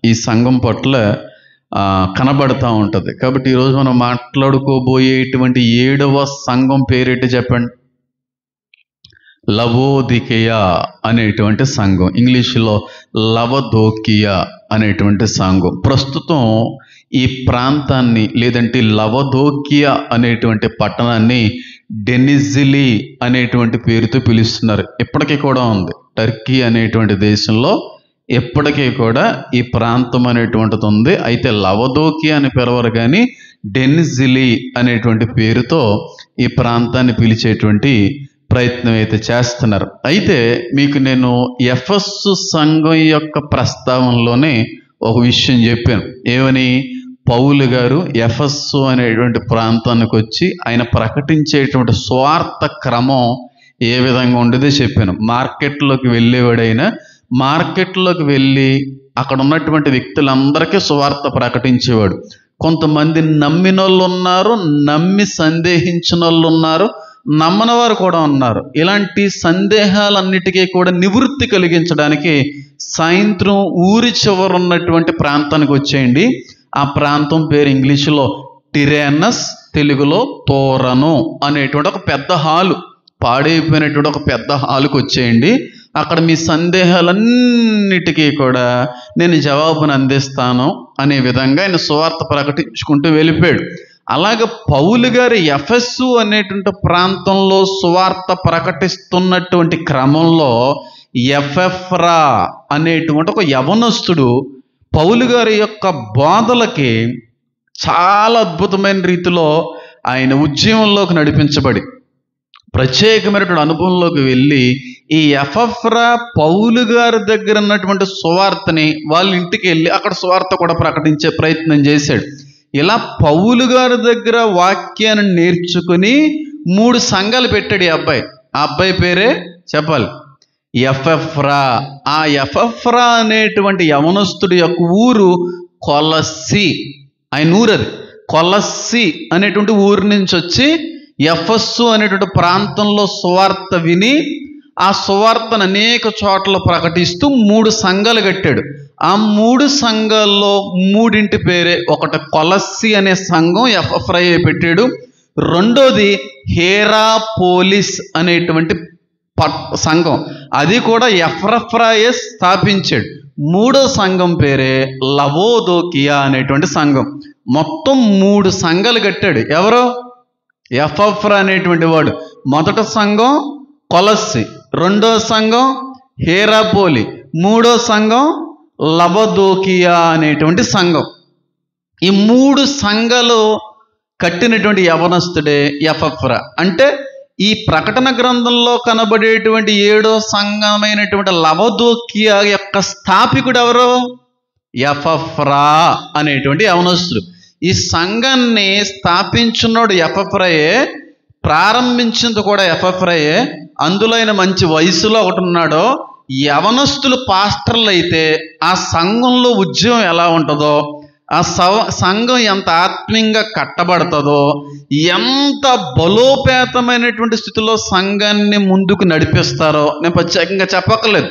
ఈ సంఘం పట్ల కనబడతా ఉంటుంది. కాబట్టి ఈరోజు మనం మాట్లాడుకోబోయేటువంటి 7వ సంఘం పేరేంటి చెప్పండి? లవోదికయ అనేటువంటి సంఘం, ఇంగ్లీషులో లవదోకియా అనేటువంటి సంఘం. ప్రస్తుతం ఈ ప్రాంతాన్ని లేదంటే లవదోకియా అనేటువంటి పట్టణాన్ని డెనిజిలి అనేటువంటి పేరుతో పిలుస్తున్నారు. ఇప్పటికీ కూడా ఉంది. టర్కీ అనేటువంటి దేశంలో ఎప్పటికీ కూడా ఈ ప్రాంతం అనేటువంటిది ఉంది. అయితే లవదోకియా అని పిలవరు, కానీ డెనిజిలి అనేటువంటి పేరుతో ఈ ప్రాంతాన్ని పిలిచేటువంటి ప్రయత్నం అయితే చేస్తున్నారు. అయితే మీకు నేను ఎఫెసు సంఘం యొక్క ప్రస్తావనలోనే ఒక విషయం చెప్పాను. ఏమని? పౌలు గారు ఎఫెసు అనేటువంటి ప్రాంతానికి వచ్చి ఆయన ప్రకటించేటువంటి స్వార్థ క్రమం ఏ విధంగా ఉండేదో చెప్పాను. మార్కెట్లోకి వెళ్ళేవాడైనా మార్కెట్లోకి వెళ్ళి అక్కడ ఉన్నటువంటి వ్యక్తులందరికీ సువార్త ప్రకటించేవాడు. కొంతమంది నమ్మిన వాళ్ళు ఉన్నారు, నమ్మి సందేహించిన వాళ్ళు ఉన్నారు, నమ్మని వారు కూడా ఉన్నారు. ఇలాంటి సందేహాలన్నిటికీ కూడా నివృత్తి కలిగించడానికి సాయంత్రం ఊరి చివర ఉన్నటువంటి ప్రాంతానికి వచ్చేయండి. ఆ ప్రాంతం పేరు ఇంగ్లీషులో టిరేనస్, తెలుగులో తోరను అనేటువంటి ఒక పెద్ద హాలు, పాడైపోయినటువంటి ఒక పెద్ద హాలుకు వచ్చేయండి. అక్కడ మీ సందేహాలన్నిటికీ కూడా నేను జవాబును అందిస్తాను అనే విధంగా ఆయన సువార్త ప్రకటించుకుంటూ వెళ్ళిపోయాడు. అలాగే పౌలు గారు ఎఫెసు అనేటువంటి ప్రాంతంలో సువార్త ప్రకటిస్తున్నటువంటి క్రమంలో ఎఫెఫ్రా అనేటువంటి ఒక యవనస్తుడు పౌలు గారి యొక్క బోధలకి చాలా అద్భుతమైన రీతిలో ఆయన ఉద్యమంలోకి నడిపించబడి ప్రత్యేకమైనటువంటి అనుభవంలోకి వెళ్ళి ఈ ఎఫెఫ్రా పౌలు గారి దగ్గర ఉన్నటువంటి సువార్తని వాళ్ళ ఇంటికి వెళ్ళి అక్కడ సువార్త కూడా ప్రకటించే ప్రయత్నం చేశాడు. ఇలా పౌలు గారి దగ్గర వాక్యాన్ని నేర్చుకుని 3 సంఘాలు పెట్టాడు ఈ అబ్బాయి. ఆ అబ్బాయి పేరే చెప్పాలి, ఎఫెఫ్రా. ఆ ఎఫెఫ్రా అనేటువంటి యవనస్తుడి యొక్క ఊరు కొలస్సి. ఆయన ఊరు అది కొలస్సి అనేటువంటి ఊరి నుంచి వచ్చి ఎఫెసు అనేటువంటి ప్రాంతంలో సువార్త విని ఆ సువార్తను అనేక చోట్ల ప్రకటిస్తూ 3 సంఘాలు కట్టాడు. ఆ 3 సంఘాల్లో 3 పేరే, ఒకటి కొలస్సి అనే సంఘం ఎఫెఫ్రా పెట్టాడు, రెండోది హేరాపోలిస్ అనేటువంటి సంఘం, అది కూడా ఎఫెఫ్రాయే స్థాపించాడు. 3వ సంఘం పేరే లవోదోకియా అనేటువంటి సంఘం. మొత్తం 3 సంఘాలు కట్టాడు. ఎవరో ఎఫెఫ్రా అనేటువంటి వాడు. మొదటి సంఘం కొలస్సి, రెండో సంఘం హేరాపోలి, 3వ సంఘం లవదోకియా అనేటువంటి సంఘం. ఈ 3 సంఘాలు కట్టినటువంటి యవనస్తుడే ఎఫెఫ్రా. అంటే ఈ ప్రకటన గ్రంథంలో కనబడేటువంటి 7వ సంఘమైనటువంటి లవదోకియా యొక్క స్థాపికుడు ఎవరు? ఎఫెఫ్రా అనేటువంటి యవనస్తుడు. ఈ సంఘాన్ని స్థాపించున్నాడు ఎఫెఫ్రాయే, ప్రారంభించింది కూడా ఎఫెఫ్రాయే. అందులో ఆయన మంచి వయసులో ఒకటి ఉన్నాడో. యవనస్తులు పాస్టర్లు అయితే ఆ సంఘంలో ఉద్యమం ఎలా ఉంటుందో, ఆ సంఘం ఎంత ఆత్మీయంగా కట్టబడుతుందో, ఎంత బలోపేతమైనటువంటి స్థితిలో సంఘాన్ని ముందుకు నడిపిస్తారో నేను ప్రత్యేకంగా చెప్పక్కర్లేదు.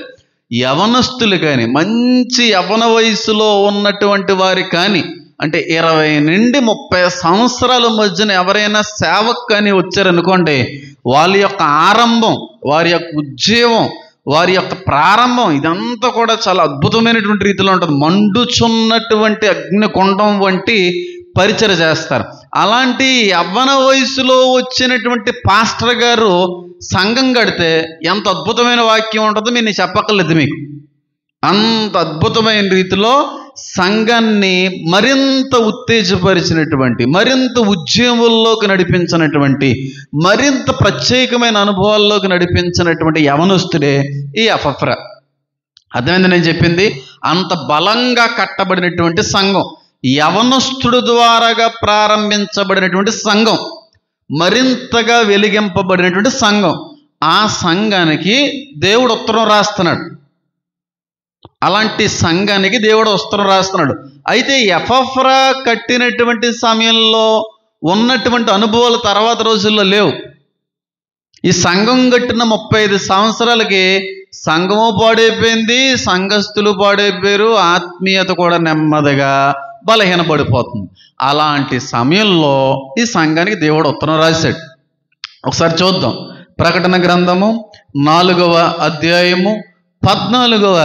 యవనస్తులు కానీ, మంచి యవన వయసులో ఉన్నటువంటి వారి కానీ, అంటే 20 నుండి 30 సంవత్సరాల మధ్యన ఎవరైనా సేవకు కానీ వచ్చారనుకోండి, వాళ్ళ యొక్క ఆరంభం, వారి యొక్క ఉద్యోగం, వారి యొక్క ప్రారంభం ఇదంతా కూడా చాలా అద్భుతమైనటువంటి రీతిలో ఉంటుంది. మండుచున్నటువంటి అగ్నికొండం వంటి పరిచర్య చేస్తారు. అలాంటి యవ్వన వయసులో వచ్చినటువంటి పాస్టర్ గారు సంఘం కడితే ఎంత అద్భుతమైన వాక్యం ఉంటుందో నేను చెప్పక్కర్లేదు మీకు. అంత అద్భుతమైన రీతిలో సంఘాన్ని మరింత ఉత్తేజపరిచినటువంటి, మరింత ఉద్యమంలోకి నడిపించినటువంటి, మరింత ప్రత్యేకమైన అనుభవాల్లోకి నడిపించినటువంటి యవనస్తుడే ఈ ఎఫెఫ్రా. అర్థమైంది నేను చెప్పింది? అంత బలంగా కట్టబడినటువంటి సంఘం, యవనస్తుడు ద్వారాగా ప్రారంభించబడినటువంటి సంఘం, మరింతగా వెలిగింపబడినటువంటి సంఘం. ఆ సంఘానికి దేవుడు ఉత్తరం రాస్తున్నాడు. అలాంటి సంఘానికి దేవుడు ఉత్తరం రాస్తున్నాడు. అయితే ఎఫెఫ్రా కట్టినటువంటి సమయంలో ఉన్నటువంటి అనుభవాలు తర్వాత రోజుల్లో లేవు. ఈ సంఘం కట్టిన 35 సంవత్సరాలకి సంఘము పాడైపోయింది, సంఘస్థులు పాడైపోయారు, ఆత్మీయత కూడా నెమ్మదిగా బలహీనపడిపోతుంది. అలాంటి సమయంలో ఈ సంఘానికి దేవుడు ఉత్తరం రాశాడు. ఒకసారి చూద్దాం. ప్రకటన గ్రంథము 4వ అధ్యాయము 14వ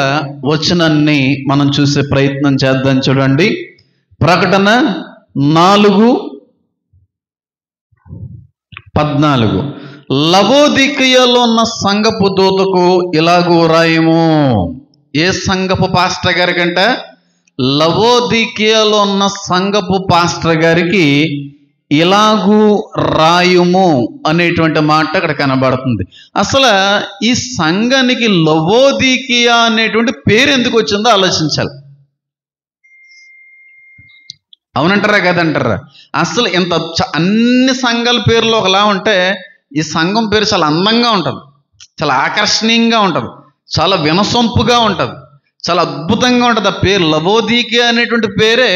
వచనాన్ని మనం చూసే ప్రయత్నం చేద్దాం. చూడండి, ప్రకటన 4:14. లవోదికయలో ఉన్న సంఘపు దూతకు ఇలాగూ రాయము. ఏ సంఘపు పాస్టర్ గారికంట? లవోదికయలో ఉన్న సంఘపు పాస్టర్ గారికి ఇలాగూ రాయుము అనేటువంటి మాట అక్కడ కనబడుతుంది. అసలు ఈ సంఘానికి లవోదికియా అనేటువంటి పేరు ఎందుకు వచ్చిందో ఆలోచించాలి. అవునంటారా కదంటారా? అసలు ఇంత అన్ని సంఘాల పేర్లు ఒకలా ఉంటే ఈ సంఘం పేరు చాలా అందంగా ఉంటుంది, చాలా ఆకర్షణీయంగా ఉంటుంది, చాలా వినసొంపుగా ఉంటుంది, చాలా అద్భుతంగా ఉంటుంది. ఆ పేరు లవోదికియా అనేటువంటి పేరే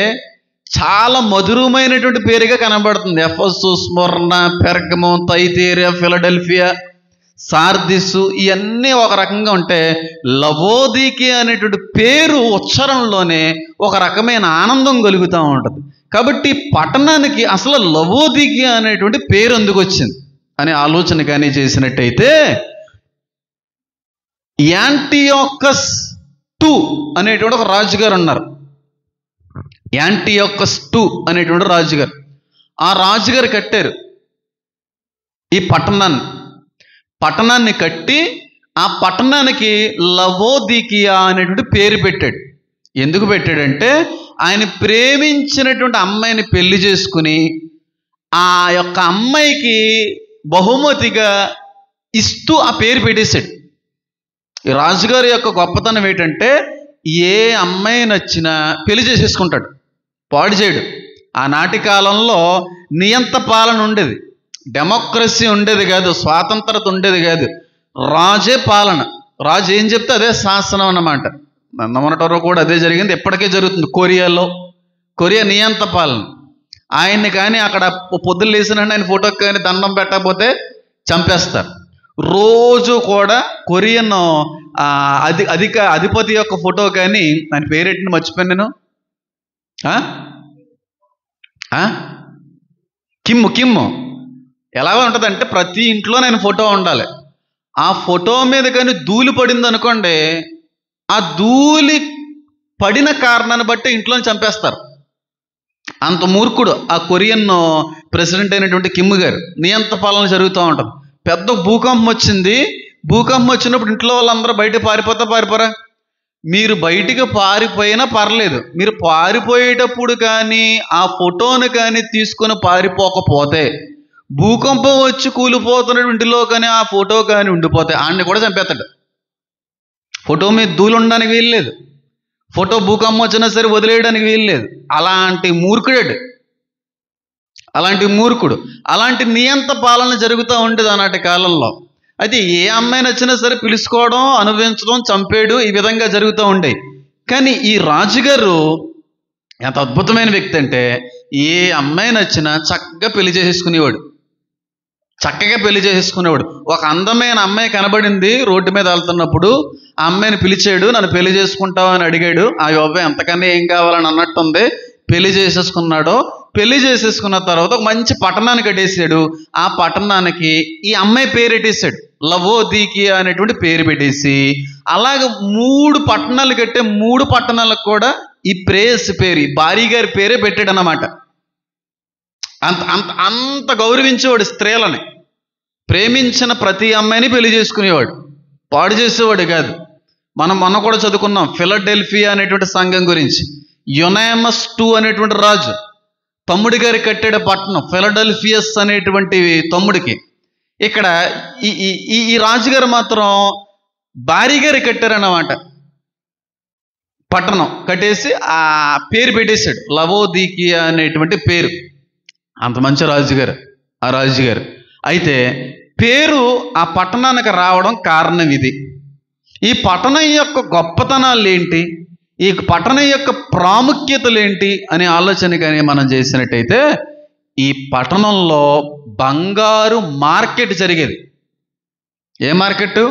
చాలా మధురమైనటువంటి పేరుగా కనబడుతుంది. ఎఫెసు, స్మరణ, పెర్గము, థైతైరియా, ఫిలడెల్ఫియా, సార్దిసు ఇవన్నీ ఒక రకంగా ఉంటే లవోదికియా అనేటువంటి పేరు ఉచ్చారణలోనే ఒక రకమైన ఆనందం కలుగుతూ ఉంటుంది. కాబట్టి పట్టణానికి అసలు లవోదికియా అనేటువంటి పేరు ఎందుకు వచ్చింది అనే ఆలోచన కానీ చేసినట్టయితే, యాంటియోకస్ II అనేటువంటి ఒక రాజుగారు ఉన్నారు. యాంటియోకస్ II అనేటువంటి రాజుగారు. ఆ రాజుగారు కట్టారు ఈ పట్టణాన్ని కట్టి ఆ పట్టణానికి లవోదికియా అనేటువంటి పేరు పెట్టాడు. ఎందుకు పెట్టాడంటే, ఆయన ప్రేమించినటువంటి అమ్మాయిని పెళ్లి చేసుకుని ఆ యొక్క అమ్మాయికి బహుమతిగా ఇస్తూ ఆ పేరు పెట్టేశాడు. ఈ రాజుగారి యొక్క గొప్పతనం ఏంటంటే, ఏ అమ్మాయి నచ్చినా పెళ్లి చేసేసుకుంటాడు, పాడు చేయడు. ఆనాటి కాలంలో నియంత పాలన ఉండేది, డెమోక్రసీ ఉండేది కాదు, స్వాతంత్రత ఉండేది కాదు. రాజే పాలన, రాజు ఏం చెప్తే అదే శాసనం అన్నమాట. మొన్నటి వరకు కూడా అదే జరిగింది, ఎప్పటికే జరుగుతుంది. కొరియా నియంత పాలన. ఆయన్ని కానీ అక్కడ పొద్దులు లేసినండి ఆయన ఫోటోకి కానీ దండం పెట్టకపోతే చంపేస్తారు. రోజు కూడా కొరియన్ అధిపతి యొక్క ఫోటో కానీ, ఆయన పేరెట్టిని మర్చిపోయాను నేను, కిమ్ ఎలాగ ఉంటుందంటే ప్రతి ఇంట్లో నేను ఫోటో ఉండాలి. ఆ ఫోటో మీద కానీ ధూళి పడింది అనుకోండి, ఆ ధూళి పడిన కారణాన్ని బట్టి ఇంట్లో చంపేస్తారు. అంత మూర్ఖుడు ఆ కొరియన్ ప్రెసిడెంట్ అయినటువంటి కిమ్ గారు. నియంత పాలన జరుగుతూ ఉంటుంది. పెద్ద భూకంపం వచ్చింది. భూకంపం వచ్చినప్పుడు ఇంట్లో వాళ్ళందరూ బయట పారిపోరా? మీరు బయటికి పారిపోయినా పర్లేదు, మీరు పారిపోయేటప్పుడు కానీ ఆ ఫోటోను కానీ తీసుకొని పారిపోకపోతే, భూకంపం వచ్చి కూలిపోతున్న ఇంటిలో కానీ ఆ ఫోటో కానీ ఉండిపోతే ఆయన్ని కూడా చంపేస్తాడు. ఫోటో మీద ధూళి ఉండడానికి వీల్లేదు, ఫోటో భూకంపం వచ్చినా సరే వదిలేయడానికి వీల్లేదు. అలాంటి మూర్ఖుడు అలాంటి నియంత పాలన జరుగుతూ ఉండేది ఆనాటి కాలంలో. అయితే ఏ అమ్మాయి నచ్చినా సరే పిలుచుకోవడం, అనుభవించడం, చంపేయడం ఈ విధంగా జరుగుతూ ఉండేవి. కానీ ఈ రాజుగారు ఎంత అద్భుతమైన వ్యక్తి అంటే, ఏ అమ్మాయి నచ్చినా చక్కగా పెళ్లి చేసేసుకునేవాడు. ఒక అందమైన అమ్మాయి కనబడింది రోడ్డు మీద వెళ్తున్నప్పుడు, ఆ అమ్మాయిని పిలిచాడు, నన్ను పెళ్లి చేసుకుంటావు అని అడిగాడు. ఆ అబ్బాయి ఎంతకన్నా ఏం కావాలని అన్నట్టుంది, పెళ్లి చేసేసుకున్న తర్వాత ఒక మంచి పట్టణాన్ని కట్టేసాడు. ఆ పట్టణానికి ఈ అమ్మాయి పేరు పెట్టేశాడు, లవోదికియా అనేటువంటి పేరు పెట్టేసి, అలాగే 3 పట్టణాలు కట్టే 3 పట్టణాలకు కూడా ఈ ప్రేయస్ పేరు, ఈ భార్య గారి పేరే పెట్టాడు అన్నమాట. అంత గౌరవించేవాడు స్త్రీలని. ప్రేమించిన ప్రతి అమ్మాయిని పెళ్లి చేసుకునేవాడు, పాడు చేసేవాడు కాదు. మనం మొన్న కూడా చదువుకున్నాం ఫిలడెల్ఫియా అనేటువంటి సంఘం గురించి. యునామస్ II అనేటువంటి రాజు తమ్ముడి గారి కట్టాడు పట్టణం, ఫిలడెల్ఫియస్ అనేటువంటి తమ్ముడికి. ఇక్కడ ఈ రాజుగారు మాత్రం భార్య గారి కట్టారన్నమాట. పట్టణం కట్టేసి ఆ పేరు పెట్టేశాడు, లవోదికియా అనేటువంటి పేరు. అంత మంచి రాజుగారు ఆ రాజుగారు. అయితే పేరు ఆ పట్టణానికి రావడం కారణం ఇది. ఈ పట్టణం యొక్క గొప్పతనాలు ఏంటి, ఈ పట్టణం యొక్క ప్రాముఖ్యతలు ఏంటి అనే ఆలోచన కానీ మనం చేసినట్టయితే, ఈ పట్టణంలో బంగారు మార్కెట్ జరిగేది. ఏ మార్కెట్?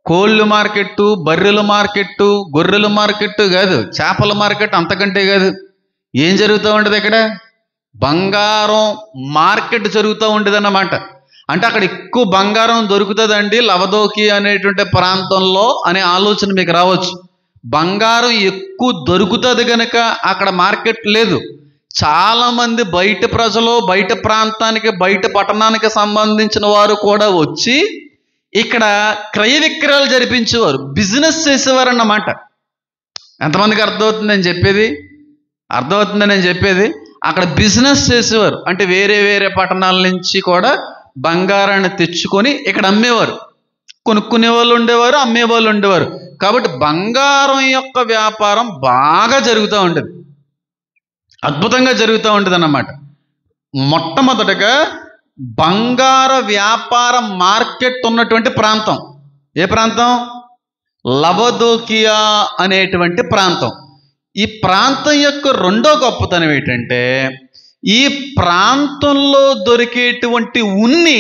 కోళ్ళు మార్కెట్టు, బర్రెల మార్కెట్టు, గొర్రెల మార్కెట్టు కాదు, చేపల మార్కెట్ అంతకంటే కాదు. ఏం జరుగుతూ ఉండదు ఇక్కడ? బంగారం మార్కెట్ జరుగుతూ ఉండేది అన్నమాట. అంటే అక్కడ ఎక్కువ బంగారం దొరుకుతుందండి లవదోకి అనేటువంటి ప్రాంతంలో అనే ఆలోచన మీకు రావచ్చు. బంగారం ఎక్కువ దొరుకుతుంది కనుక అక్కడ మార్కెట్ లేదు. చాలామంది బయట ప్రజలు, బయట ప్రాంతానికి, బయట పట్టణానికి సంబంధించిన వారు కూడా వచ్చి ఇక్కడ క్రయ విక్రయాలు జరిపించేవారు, బిజినెస్ చేసేవారు అన్నమాట. ఎంతమందికి అర్థమవుతుందని చెప్పేది? అర్థమవుతుందని నేను చెప్పేది. అక్కడ బిజినెస్ చేసేవారు అంటే వేరే వేరే పట్టణాల నుంచి కూడా బంగారాన్ని తెచ్చుకొని ఇక్కడ అమ్మేవారు. కొనుక్కునే వాళ్ళు ఉండేవారు, అమ్మేవాళ్ళు ఉండేవారు. కాబట్టి బంగారం యొక్క వ్యాపారం బాగా జరుగుతూ ఉండేది, అద్భుతంగా జరుగుతూ ఉంటుంది అన్నమాట. మొట్టమొదటగా బంగార వ్యాపార మార్కెట్ ఉన్నటువంటి ప్రాంతం ఏ ప్రాంతం? లవదోకియా అనేటువంటి ప్రాంతం. ఈ ప్రాంతం యొక్క రెండో గొప్పతనం ఏంటంటే ఈ ప్రాంతంలో దొరికేటువంటి ఉన్ని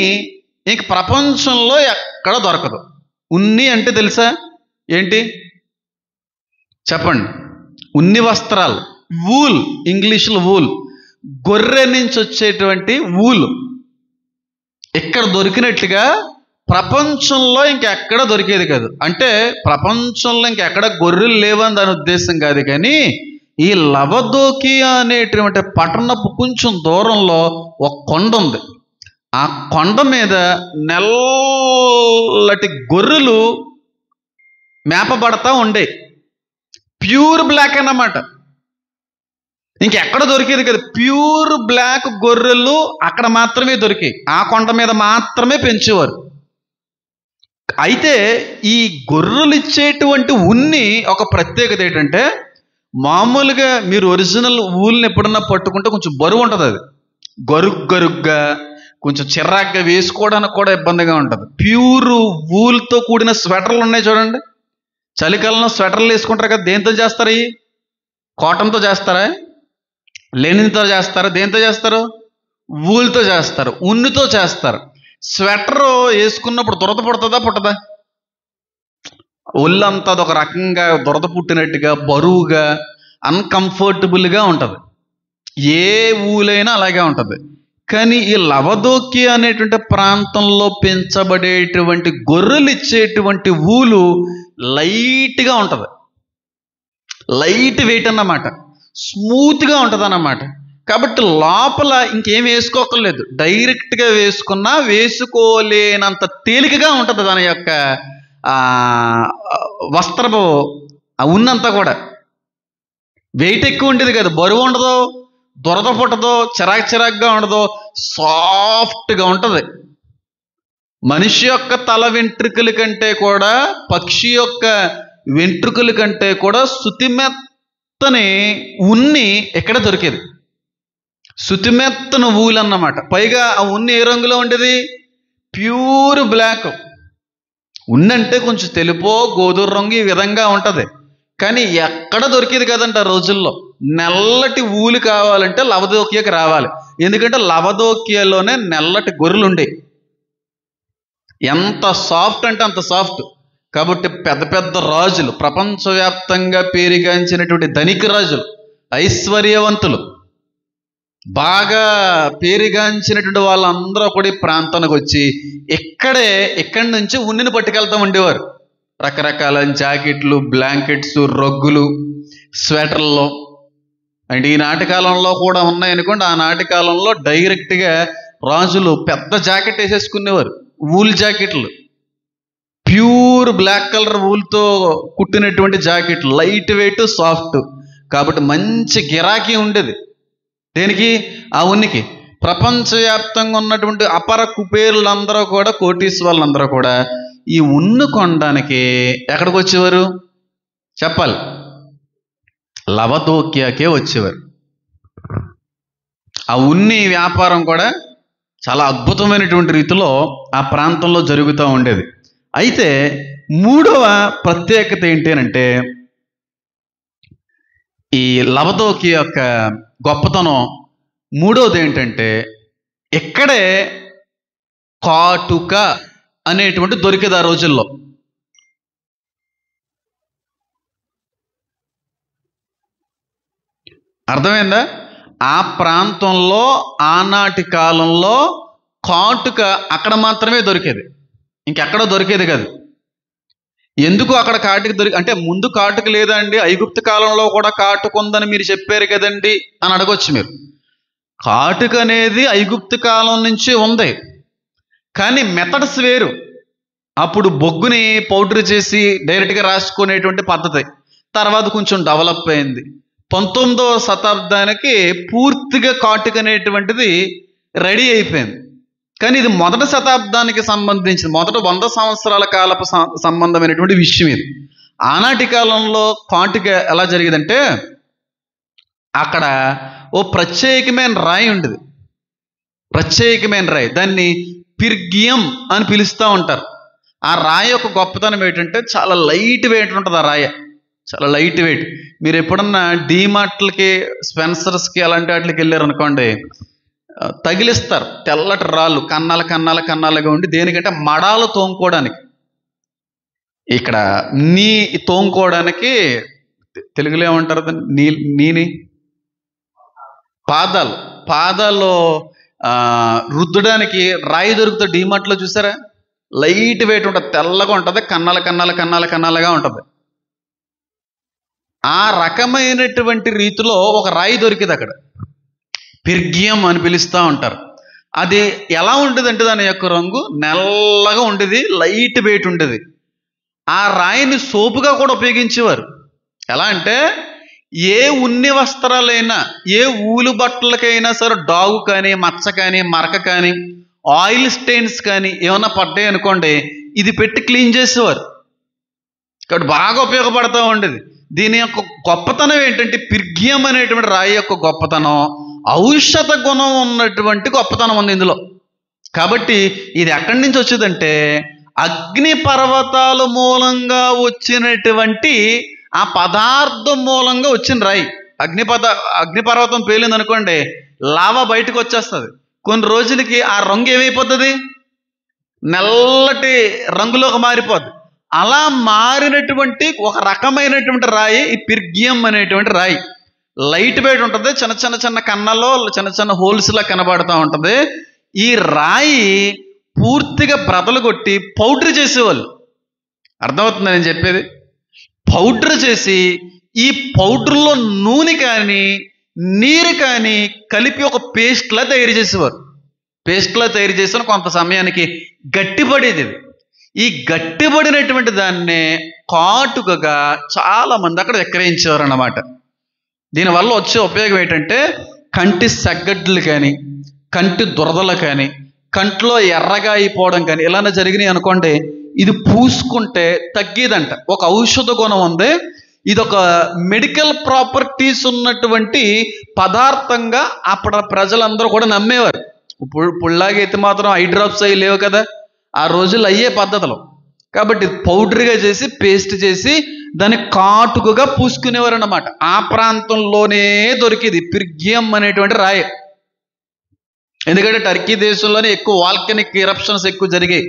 ఇంక ప్రపంచంలో ఎక్కడ దొరకదు. ఉన్ని అంటే తెలుసా ఏంటి? చెప్పండి. ఉన్ని వస్త్రాలు, వూల్, ఇంగ్లీష్లో వూల్, గొర్రె నుంచి వచ్చేటువంటి వూలు ఇక్కడ దొరికినట్లుగా ప్రపంచంలో ఇంకెక్కడ దొరికేది కాదు. అంటే ప్రపంచంలో ఇంకెక్కడ గొర్రెలు లేవని దాని ఉద్దేశం కాదు, కానీ ఈ లవదోకియా అనేటువంటి పట్టణపు కొంచెం దూరంలో ఒక కొండ ఉంది. ఆ కొండ మీద నల్లటి గొర్రెలు మేపబడతా ఉండే, ప్యూర్ బ్లాక్ అన్నమాట. ఇంకెక్కడ దొరికేది కదా, ప్యూర్ బ్లాక్ గొర్రెలు అక్కడ మాత్రమే దొరికాయి, ఆ కొండ మీద మాత్రమే పెంచేవారు. అయితే ఈ గొర్రెలు ఇచ్చేటువంటి ఉన్ని ఒక ప్రత్యేకత ఏంటంటే మామూలుగా మీరు ఒరిజినల్ ఊళ్ళని ఎప్పుడన్నా పట్టుకుంటే కొంచెం బరువు ఉంటుంది, అది గరుగ్గా కొంచెం చిరాగ్గా వేసుకోవడానికి కూడా ఇబ్బందిగా ఉంటుంది. ప్యూర్ ఊల్తో కూడిన స్వెటర్లు ఉన్నాయి చూడండి, చలికాలంలో స్వెటర్లు వేసుకుంటారు కదా, దేంతో చేస్తారు? అవి కాటన్తో చేస్తారా, లెనిన్తో చేస్తారా, దేంతో చేస్తారు? ఊల్తో చేస్తారు, ఉన్నితో చేస్తారు. స్వెటర్ వేసుకున్నప్పుడు దురద పుడుతుందా పుట్టదా? ఒళ్ళంతా ఒక రకంగా దురద పుట్టినట్టుగా బరువుగా అన్కంఫర్టబుల్గా ఉంటుంది. ఏ ఊలైనా అలాగే ఉంటుంది. కానీ ఈ లవదోకి అనేటువంటి ప్రాంతంలో పెంచబడేటువంటి గొర్రెలు ఇచ్చేటువంటి ఊలు లైట్గా ఉంటుంది, లైట్ వెయిట్ అన్నమాట, స్మూత్గా ఉంటుంది అన్నమాట. కాబట్టి లోపల ఇంకేం వేసుకోకర్లేదు, డైరెక్ట్గా వేసుకున్నా వేసుకోలేనంత తేలికగా ఉంటుంది దాని యొక్క వస్త్రపు ఉన్నంతా కూడా. వెయిట్ ఎక్కువ ఉండేది కదా, బరువు ఉండదు, దురద పుట్టదు, చిరాగ్గా ఉండదు, సాఫ్ట్గా ఉంటుంది. మనిషి యొక్క తల వెంట్రుకల కంటే కూడా, పక్షి యొక్క వెంట్రుకల కంటే కూడా శుతిమెత్తని ఉన్ని ఎక్కడ దొరికేది, శుతిమెత్తని ఊలు అన్నమాట. పైగా ఆ ఉన్ని ఏ రంగులో ఉండేది? Pure black. ఉన్నంటే కొంచెం తెలుపో గోధుమ రంగు ఈ విధంగా ఉంటుంది, కానీ ఎక్కడ దొరికేది కదంట ఆ రోజుల్లో. నల్లటి ఊలు కావాలంటే లవదోకియాకి రావాలి, ఎందుకంటే లవదోకియాలోనే నల్లటి గొర్రెలు ఉండే. ఎంత సాఫ్ట్ అంటే అంత సాఫ్ట్. కాబట్టి పెద్ద పెద్ద రాజులు, ప్రపంచవ్యాప్తంగా పేరుగాంచినటువంటి ధనిక రాజులు, ఐశ్వర్యవంతులు, బాగా పేరుగాంచినటువంటి వాళ్ళందరూ కూడా ఈ ప్రాంతానికి వచ్చి ఇక్కడి నుంచి ఉన్నిని పట్టుకెళ్తూ ఉండేవారు. రకరకాల జాకెట్లు, బ్లాంకెట్స్, రగ్గులు, స్వెటర్లు. అంటే ఈనాటి కాలంలో కూడా ఉన్నాయనుకోండి, ఆనాటి కాలంలో డైరెక్ట్గా రాజులు పెద్ద జాకెట్ వేసేసుకునేవారు, వూల్ జాకెట్లు, ప్యూర్ బ్లాక్ కలర్ ఊల్తో కుట్టినటువంటి జాకెట్లు, లైట్ వెయిట్, సాఫ్ట్. కాబట్టి మంచి గిరాకీ ఉండేది దేనికి? ఆ ఉనికి. ప్రపంచవ్యాప్తంగా ఉన్నటువంటి అపర కుబేరులందరూ కూడా, కోటీశ్వర్లందరూ కూడా ఈ ఉన్ని కొనడానికి ఎక్కడికి వచ్చేవారు చెప్పాలి? లవదోకియాకే వచ్చేవారు. ఆ ఉన్ని వ్యాపారం కూడా చాలా అద్భుతమైనటువంటి రీతిలో ఆ ప్రాంతంలో జరుగుతూ ఉండేది. అయితే మూడవ ప్రత్యేకత ఏంటి అంటే ఈ లవదోకియా యొక్క గొప్పతనం మూడవది ఏంటంటే ఇక్కడే కాటుక అనేటువంటి దొరికేది ఆ రోజుల్లో. అర్థమైందా? ఆ ప్రాంతంలో ఆనాటి కాలంలో కాటుక అక్కడ మాత్రమే దొరికేది, ఇంకెక్కడో దొరికేది కాదు. ఎందుకు అక్కడ కాటుక అంటే ముందు కాటుక లేదా అండి, ఐగుప్తు కాలంలో కూడా కాటుక ఉందని మీరు చెప్పారు కదండి అని అడగొచ్చు మీరు. కాటుక అనేది ఐగుప్తు కాలం నుంచి ఉంది, కానీ మెథడ్స్ వేరు. అప్పుడు బొగ్గుని పౌడర్ చేసి డైరెక్ట్గా రాసుకునేటువంటి పద్ధతి తర్వాత కొంచెం డెవలప్ అయింది. 19వ శతాబ్దానికి పూర్తిగా కాటుక అనేటువంటిది రెడీ అయిపోయింది. కానీ ఇది మొదటి శతాబ్దానికి సంబంధించింది, మొదట 100 సంవత్సరాల కాలపు సంబంధమైనటువంటి విషయం ఇది. ఆనాటి కాలంలో కాటుక ఎలా జరిగేదంటే, అక్కడ ఓ ప్రత్యేకమైన రాయి ఉండేది, ప్రత్యేకమైన రాయి, దాన్ని పిర్గియం అని పిలుస్తూ ఉంటారు. ఆ రాయి యొక్క గొప్పతనం ఏంటంటే చాలా లైట్ వెయిట్ ఉంటుంది. ఆ రాయి చాలా లైట్ వెయిట్. మీరు ఎప్పుడన్నా డీమార్ట్లకి, స్పెన్సర్స్కి అలాంటి వాటికి వెళ్ళారు అనుకోండి, తగిలిస్తారు తెల్లటి రాళ్ళు, కన్నాలుగా ఉండి. దేనికంటే మడాలు తోముకోవడానికి. ఇక్కడ నీ తోముకోవడానికి తెలుగులో ఏమంటారు, నీని పాదాల్లో రుద్దడానికి రాయి దొరుకుతుంది డీమార్ట్లో. చూసారా? లైట్ వెయిట్ ఉంటుంది, తెల్లగా ఉంటుంది, కన్నాలుగా ఉంటుంది. ఆ రకమైనటువంటి రీతిలో ఒక రాయి దొరికింది అక్కడ, పిర్గియం అని పిలుస్తూ ఉంటారు. అది ఎలా ఉంటుంది అంటే దాని యొక్క రంగు నల్లగా ఉండేది, లైట్ వెయిట్ ఉండేది. ఆ రాయిని సోపుగా కూడా ఉపయోగించేవారు. ఎలా అంటే ఏ ఉన్ని వస్త్రాలైనా, ఏ ఊలు బట్టలకైనా సరే డాగు కానీ, మచ్చ కానీ, మరక కానీ, ఆయిల్ స్టెయిన్స్ కానీ ఏమైనా పడ్డాయి అనుకోండి, ఇది పెట్టి క్లీన్ చేసేవారు. కాబట్టి బాగా ఉపయోగపడుతూ ఉండేది. దీని యొక్క గొప్పతనం ఏంటంటే, పిర్గియం అనేటువంటి రాయి యొక్క గొప్పతనం ఔషధ గుణం ఉన్నటువంటి గొప్పతనం ఉంది ఇందులో. కాబట్టి ఇది ఎక్కడి నుంచి వచ్చిందంటే, అగ్ని పర్వతాల మూలంగా వచ్చినటువంటి ఆ పదార్థం మూలంగా వచ్చిన రాయి. అగ్నిపర్వతం పేలింది అనుకోండి, లావా బయటకు వచ్చేస్తుంది. కొన్ని రోజులకి ఆ రంగు ఏమైపోతుంది, నల్లటి రంగులోకి మారిపోద్ది. అలా మారినటువంటి ఒక రకమైనటువంటి రాయి ఈ పిర్గియం అనేటువంటి రాయి. లైట్ వెయిట్ ఉంటుంది, చిన్న కన్నాలో చిన్న హోల్స్లా కనబడుతూ ఉంటుంది. ఈ రాయి పూర్తిగా బ్రదలు కొట్టి పౌడర్ చేసేవాళ్ళు. అర్థమవుతుంది నేను చెప్పేది? పౌడర్ చేసి ఈ పౌడర్లో నూనె కానీ నీరు కానీ కలిపి ఒక పేస్ట్లా తయారు చేసేవారు. పేస్ట్లా తయారు చేసిన కొంత సమయానికి గట్టిపడేది. ఈ గట్టిపడినటువంటి దాన్నే కాటుకగా చాలా మంది అక్కడ విక్రయించేవారు అన్నమాట. దీనివల్ల వచ్చే ఉపయోగం ఏంటంటే, కంటి సగ్గడ్లు కానీ, కంటి దురదలు కానీ, కంట్లో ఎర్రగా అయిపోవడం కానీ ఇలానే జరిగినాయి అనుకోండి, ఇది పూసుకుంటే తగ్గేదంట. ఒక ఔషధ గుణం ఉంది. ఇది ఒక మెడికల్ ప్రాపర్టీస్ ఉన్నటువంటి పదార్థంగా అప్పుడు ప్రజలందరూ కూడా నమ్మేవారు. ఇప్పుడులాగైతే మాత్రం ఐ డ్రాప్స్ అవి లేవు కదా, ఆ రోజుల్లో అయ్యే పద్ధతులు. కాబట్టి పౌడర్గా చేసి పేస్ట్ చేసి దాన్ని కాటుకగా పూసుకునేవారు అన్నమాట. ఆ ప్రాంతంలోనే దొరికేది పిర్గియం అనేటువంటి రాయి. ఎందుకంటే టర్కీ దేశంలోనే ఎక్కువ వాల్కనిక్ ఎరప్షన్స్ ఎక్కువ జరిగాయి,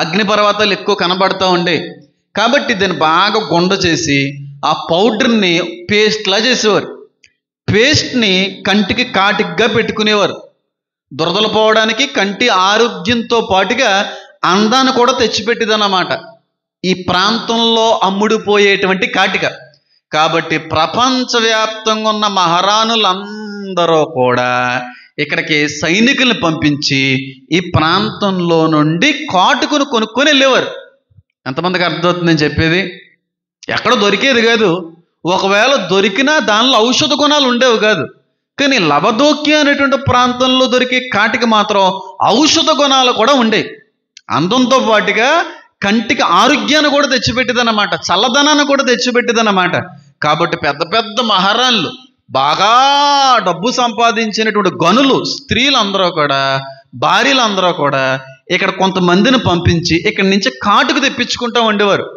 అగ్నిపర్వతాలు ఎక్కువ కనబడుతూ ఉండే. కాబట్టి దీన్ని బాగా గుండ చేసి ఆ పౌడర్ని పేస్ట్లా చేసేవారు. పేస్ట్ని కంటికి కాటిగ్గా పెట్టుకునేవారు. దురదలు పోవడానికి, కంటి ఆరోగ్యంతో పాటుగా అందాన్ని కూడా తెచ్చిపెట్టిదన్నమాట ఈ ప్రాంతంలో అమ్ముడుపోయేటువంటి కాటిక. కాబట్టి ప్రపంచవ్యాప్తంగా ఉన్న మహారాణులందరూ కూడా ఇక్కడికి సైనికులను పంపించి ఈ ప్రాంతంలో నుండి కాటుకును కొనుక్కొని వెళ్ళేవారు. ఎంతమందికి అర్థమవుతుందని చెప్పేది? ఎక్కడ దొరికేది కాదు. ఒకవేళ దొరికినా దానిలో ఔషధ గుణాలు ఉండేవి కాదు. కానీ లవదోక్య అనేటువంటి ప్రాంతంలో దొరికే కాటికి మాత్రం ఔషధ గుణాలు కూడా ఉండేవి. అందంతో పాటుగా కంటికి ఆరోగ్యాన్ని కూడా తెచ్చిపెట్టిదన్నమాట, చల్లదనాన్ని కూడా తెచ్చిపెట్టిదన్నమాట. కాబట్టి పెద్ద పెద్ద మహారాణులు, బాగా డబ్బు సంపాదించినటువంటి గనులు, స్త్రీలందరూ కూడా, భార్యలందరూ కూడా ఇక్కడ కొంతమందిని పంపించి ఇక్కడి నుంచి కాటుకు తెప్పించుకుంటూ ఉండేవారు.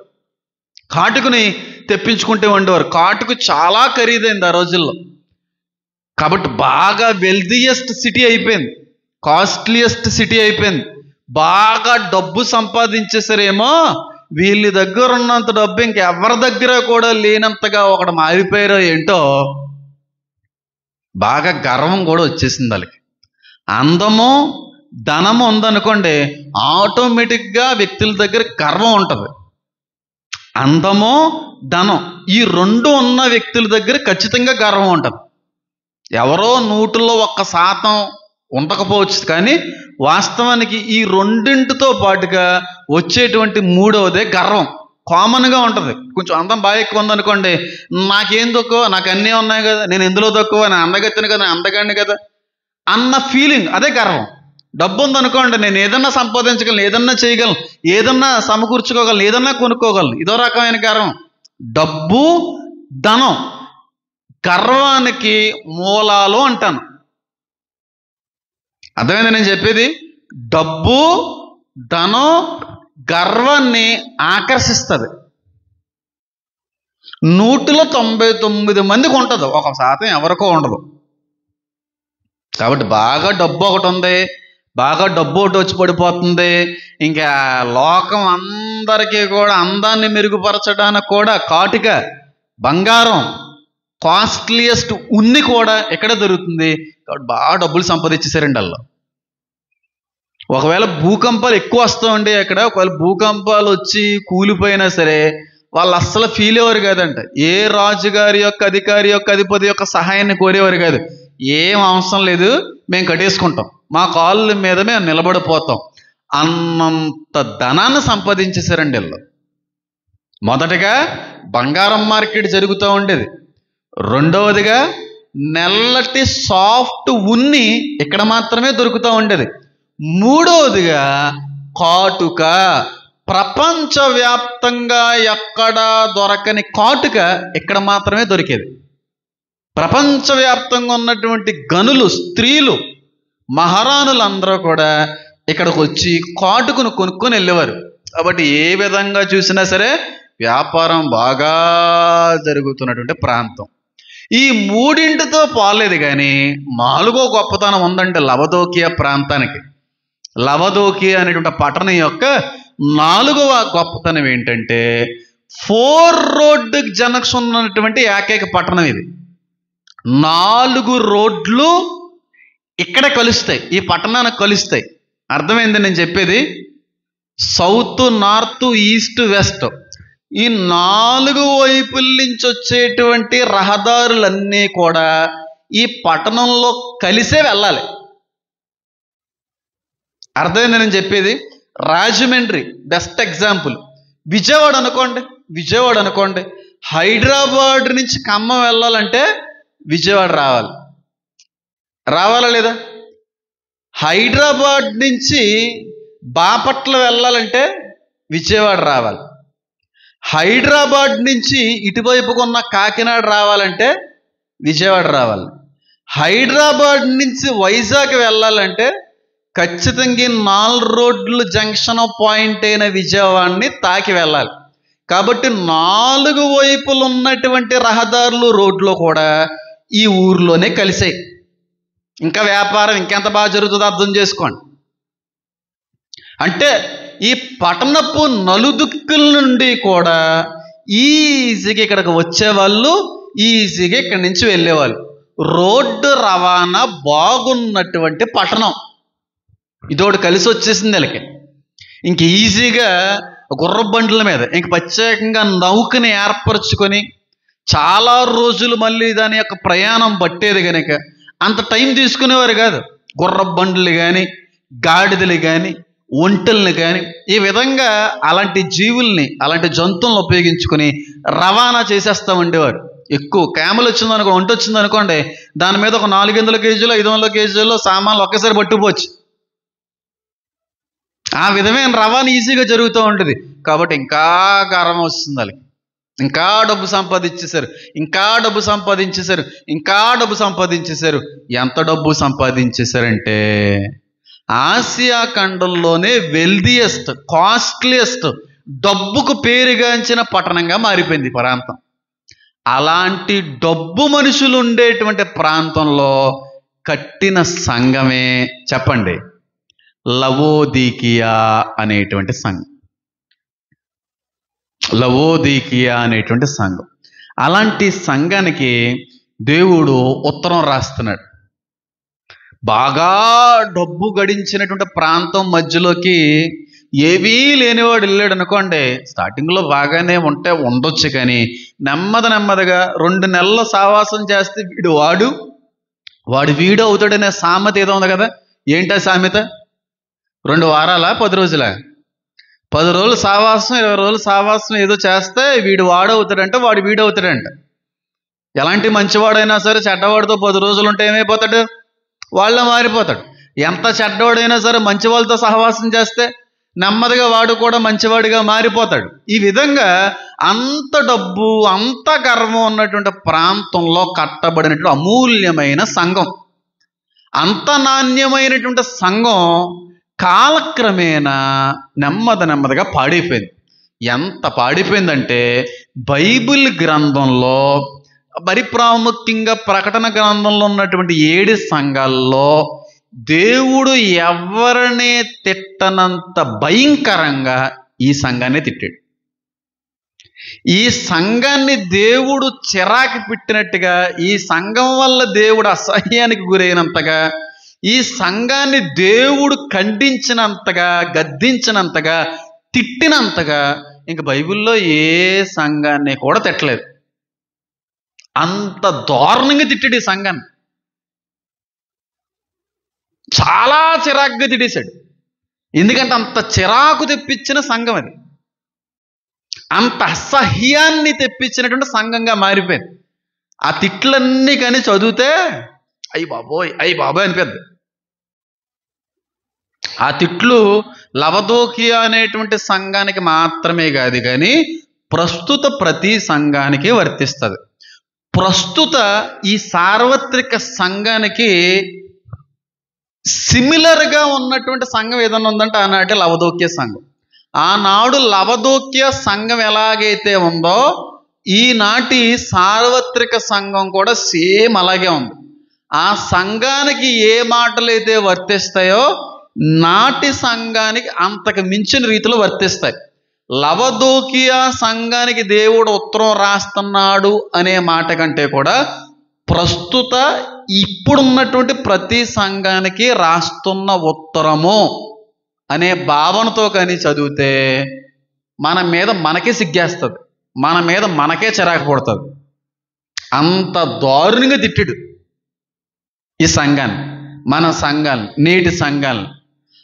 కాటుకుని తెప్పించుకుంటూ ఉండేవారు. కాటుకు చాలా ఖరీదైంది ఆ రోజుల్లో. కాబట్టి బాగా వెల్దియెస్ట్ సిటీ అయిపోయింది, కాస్ట్లీయెస్ట్ సిటీ అయిపోయింది. బాగా డబ్బు సంపాదించేసరేమో, వీళ్ళ దగ్గర ఉన్నంత డబ్బు ఇంకెవరి దగ్గర కూడా లేనంతగా ఒకటి మారిపోయారో ఏంటో. బాగా గర్వం కూడా వచ్చేసింది వాళ్ళకి. అందము ధనము ఉందనుకోండి, ఆటోమేటిక్గా వ్యక్తుల దగ్గర గర్వం ఉంటుంది. అందము ధనం ఈ రెండు ఉన్న వ్యక్తుల దగ్గర ఖచ్చితంగా గర్వం ఉంటుంది. ఎవరో 100% ఉండకపోవచ్చు, కానీ వాస్తవానికి ఈ రెండింటితో పాటుగా వచ్చేటువంటి మూడవదే గర్వం. కామన్గా ఉంటుంది. కొంచెం అందం బాగా ఎక్కువ ఉందనుకోండి, నాకేం తక్కువ, నాకు అన్నీ ఉన్నాయి కదా, నేను ఎందులో తక్కువ, నేను అందగత్తెను కదా, నేను అందగాడిని కదా అన్న ఫీలింగ్, అదే గర్వం. డబ్బు ఉందనుకోండి, నేను ఏదన్నా సంపాదించగలను, ఏదన్నా చేయగలను, ఏదన్నా సమకూర్చుకోగలను, ఏదన్నా కొనుక్కోగలను, ఇదో రకమైన గర్వం. డబ్బు ధనం గర్వానికి మూలాలు అంటాను. అర్థమైంది నేను చెప్పేది? డబ్బు ధనం గర్వాన్ని ఆకర్షిస్తుంది. 199 మందికి ఉంటుంది, 1% ఎవరికో ఉండదు. కాబట్టి బాగా డబ్బు ఒకటి ఉంది, బాగా డబ్బు ఒకటి వచ్చి పడిపోతుంది. ఇంకా లోకం అందరికీ కూడా అందాన్ని మెరుగుపరచడానికి కూడా కాటుక బంగారం, కాస్ట్లీయెస్ట్ ఉన్ని కూడా ఎక్కడ దొరుకుతుంది. కాబట్టి బాగా డబ్బులు సంపాదించేశారండి వాళ్ళు. ఒకవేళ భూకంపాలు ఎక్కువ వస్తూ ఉండే అక్కడ, ఒకవేళ భూకంపాలు వచ్చి కూలిపోయినా సరే వాళ్ళు అస్సలు ఫీల్ అయ్యేవారు కాదంట. ఏ రాజుగారి యొక్క అధికారి యొక్క అధిపతి యొక్క సహాయాన్ని కోరేవారు కాదు. ఏం అవసరం లేదు, మేము కట్టేసుకుంటాం, మా కాళ్ళ మీద మేము నిలబడిపోతాం అన్నంత ధనాన్ని సంపాదించేశారండి వీళ్ళు. మొదటగా బంగారం మార్కెట్ జరుగుతూ ఉండేది. రెండవదిగా నల్లటి సాఫ్ట్ ఉన్ని ఇక్కడ మాత్రమే దొరుకుతూ ఉండేది. మూడవదిగా కాటుక, ప్రపంచవ్యాప్తంగా ఎక్కడా దొరకని కాటుక ఇక్కడ మాత్రమే దొరికేది. ప్రపంచవ్యాప్తంగా ఉన్నటువంటి గనులు, స్త్రీలు, మహారాణులు అందరూ కూడా ఇక్కడికి వచ్చి కాటుకను కొనుక్కొని వెళ్ళేవారు. కాబట్టి ఏ విధంగా చూసినా సరే వ్యాపారం బాగా జరుగుతున్నటువంటి ప్రాంతం. ఈ మూడింటితో పోలేదు, కానీ 4వ గొప్పతనం ఉందంటే లవదోకియా ప్రాంతానికి. లవదోకియా అనేటువంటి పట్టణం యొక్క 4వ గొప్పతనం ఏంటంటే 4 రోడ్ జంక్షన్ ఉన్నటువంటి ఏకైక పట్టణం ఇది. 4 రోడ్లు ఇక్కడ కలుస్తాయి, ఈ పట్టణానికి కలుస్తాయి. అర్థమైంది నేను చెప్పేది? సౌత్, నార్త్, ఈస్ట్, వెస్ట్ ఈ 4 వైపుల నుంచి వచ్చేటువంటి రహదారులన్నీ కూడా ఈ పట్టణంలో కలిసే వెళ్ళాలి. అర్థమైంది నేను చెప్పేది? Rajahmundry best example. విజయవాడ అనుకోండి, హైదరాబాద్ నుంచి ఖమ్మం వెళ్ళాలంటే విజయవాడ రావాలా లేదా? హైదరాబాద్ నుంచి బాపట్ల వెళ్ళాలంటే విజయవాడ రావాలి. హైదరాబాద్ నుంచి ఇటువైపుకు ఉన్న కాకినాడ రావాలంటే విజయవాడ రావాలి. హైదరాబాద్ నుంచి వైజాగ్ వెళ్ళాలంటే ఖచ్చితంగా 4 రోడ్లు జంక్షన్ పాయింట్ అయిన విజయవాడని తాకి వెళ్ళాలి. కాబట్టి 4 వైపులు ఉన్నటువంటి రహదారులు, రోడ్లు కూడా ఈ ఊర్లోనే కలిసాయి. ఇంకా వ్యాపారం ఇంకెంత బాగా జరుగుతుందో అర్థం చేసుకోండి. అంటే ఈ పట్టణపు నలుదిక్కుల నుండి కూడా ఈజీగా ఇక్కడికి వచ్చేవాళ్ళు, ఈజీగా ఇక్కడి నుంచి వెళ్ళేవాళ్ళు. రోడ్డు రవాణా బాగున్నటువంటి పట్టణం. ఇదోటి కలిసి వచ్చేసింది వీళ్ళకి. ఇంక ఈజీగా గుర్రబండ్ల మీద ఇంక ప్రత్యేకంగా నౌకని ఏర్పరచుకొని చాలా రోజులు మళ్ళీ దాని యొక్క ప్రయాణం పట్టేది కనుక అంత టైం తీసుకునేవారు కాదు. గుర్రబండ్లు కానీ, గాడిదలు కానీ, ఒంటెల్ని కానీ ఈ విధంగా అలాంటి జీవుల్ని, అలాంటి జంతువులను ఉపయోగించుకొని రవాణా చేసేస్తూ ఉండేవారు. ఎక్కువ క్యామెల్ వచ్చిందనుకో, ఒంట వచ్చిందనుకోండి, దాని మీద ఒక 400 కేజీలు 500 కేజీలు సామాన్లు ఒకేసారి పట్టుకుపోవచ్చు. ఆ విధమైన రవాణా ఈజీగా జరుగుతూ ఉంటుంది. కాబట్టి ఇంకా గర్వం వస్తుంది వాళ్ళకి. ఇంకా డబ్బు సంపాదించేశారు, ఎంత డబ్బు సంపాదించేశారంటే ఆసియా ఖండంలోనే వెల్దియెస్ట్, కాస్ట్లీయెస్ట్, డబ్బుకు పేరుగాంచిన పట్టణంగా మారిపోయింది ఈ ప్రాంతం. అలాంటి డబ్బు మనుషులు ఉండేటువంటి ప్రాంతంలో కట్టిన సంఘమే చెప్పండి, లవోదికియా అనేటువంటి సంఘం. లవోదికియా అనేటువంటి సంఘం. అలాంటి సంఘానికి దేవుడు ఉత్తరం రాస్తున్నాడు. బాగా డబ్బు గడించినటువంటి ప్రాంతం మధ్యలోకి ఏవీ లేనివాడు వెళ్ళాడు అనుకోండి, స్టార్టింగ్లో బాగానే ఉండొచ్చు, కానీ నెమ్మదిగా 2 నెలల సావాసం చేస్తే వాడు వీడు అవుతాడనే సామెత ఏదో ఉంది కదా. ఏంటా సామెత? 2 వారాలా 10 రోజులా? 10 రోజులు సావాసం, 20 రోజులు సావాసం ఏదో చేస్తే వాడవుతాడంట, వాడు వీడవుతాడంట. ఎలాంటి మంచివాడైనా సరే చెడ్డవాడితో 10 రోజులు ఉంటే ఏమైపోతాడు? వాళ్ళ మారిపోతాడు. ఎంత చెడ్డవాడైనా సరే మంచి వాళ్ళతో సహవాసం చేస్తే నెమ్మదిగా వాడు కూడా మంచివాడిగా మారిపోతాడు. ఈ విధంగా అంత డబ్బు, అంత గర్వం ఉన్నటువంటి ప్రాంతంలో కట్టబడినటువంటి అమూల్యమైన సంఘం, అంత నాణ్యమైనటువంటి సంఘం కాలక్రమేణా నెమ్మదిగా పాడైపోయింది. ఎంత పాడిపోయిందంటే బైబిల్ గ్రంథంలో మరి ప్రాముఖ్యంగా ప్రకటన గ్రంథంలో ఉన్నటువంటి 7 సంఘాల్లో దేవుడు ఎవరిని తిట్టనంత భయంకరంగా ఈ సంఘాన్ని తిట్టాడు. ఈ సంఘాన్ని దేవుడు చిరాకు పెట్టినట్టుగా, ఈ సంఘం వల్ల దేవుడు అసహ్యానికి గురైనంతగా, ఈ సంఘాన్ని దేవుడు ఖండించినంతగా, గద్దించినంతగా, తిట్టినంతగా ఇంక బైబిల్లో ఏ సంఘాన్ని కూడా తిట్టలేదు. అంత దారుణంగా తిట్టాడు ఈ సంఘాన్ని. చాలా చిరాకుగా తిట్టేశాడు. ఎందుకంటే అంత చిరాకు తెప్పించిన సంఘం అది, అంత అసహ్యాన్ని తెప్పించినటువంటి సంఘంగా మారిపోయింది. ఆ తిట్లన్నీ కానీ చదివితే అయ్యి బాబోయ్ అనిపిద్ది. ఆ తిట్లు లవదోకియా అనేటువంటి సంఘానికి మాత్రమే కాదు, కానీ ప్రస్తుత ప్రతి సంఘానికి వర్తిస్తుంది. ప్రస్తుత ఈ సార్వత్రిక సంఘానికి సిమిలర్గా ఉన్నటువంటి సంఘం ఏదన్నా ఉందంటే ఆనాటి లవదోక్య సంఘం. ఆనాడు లవదోక్య సంఘం ఎలాగైతే ఉందో ఈనాటి సార్వత్రిక సంఘం కూడా సేమ్ అలాగే ఉంది. ఆ సంఘానికి ఏ మాటలైతే వర్తిస్తాయో నాటి సంఘానికి అంతకు మించిన రీతిలో వర్తిస్తాయి. లవదోకియా సంఘానికి దేవుడు ఉత్తరం రాస్తున్నాడు అనే మాట కంటే కూడా ప్రస్తుత ఇప్పుడున్నటువంటి ప్రతి సంఘానికి రాస్తున్న ఉత్తరము అనే భావనతో కానీ చదివితే మన మీద మనకే సిగ్గేస్తుంది, మన మీద మనకే చిరాకు పడుతుంది. అంత దారుణంగా తిట్టాడు ఈ సంఘాన్ని, మన సంఘాన్ని, నేటి సంఘాన్ని.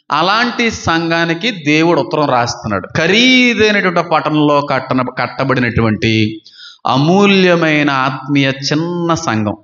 అలాంటి సంఘానికి దేవుడు ఉత్తరం రాస్తున్నాడు. ఖరీదైనటువంటి పట్టణంలో కట్టబడినటువంటి అమూల్యమైన ఆత్మీయ చిన్న సంఘం.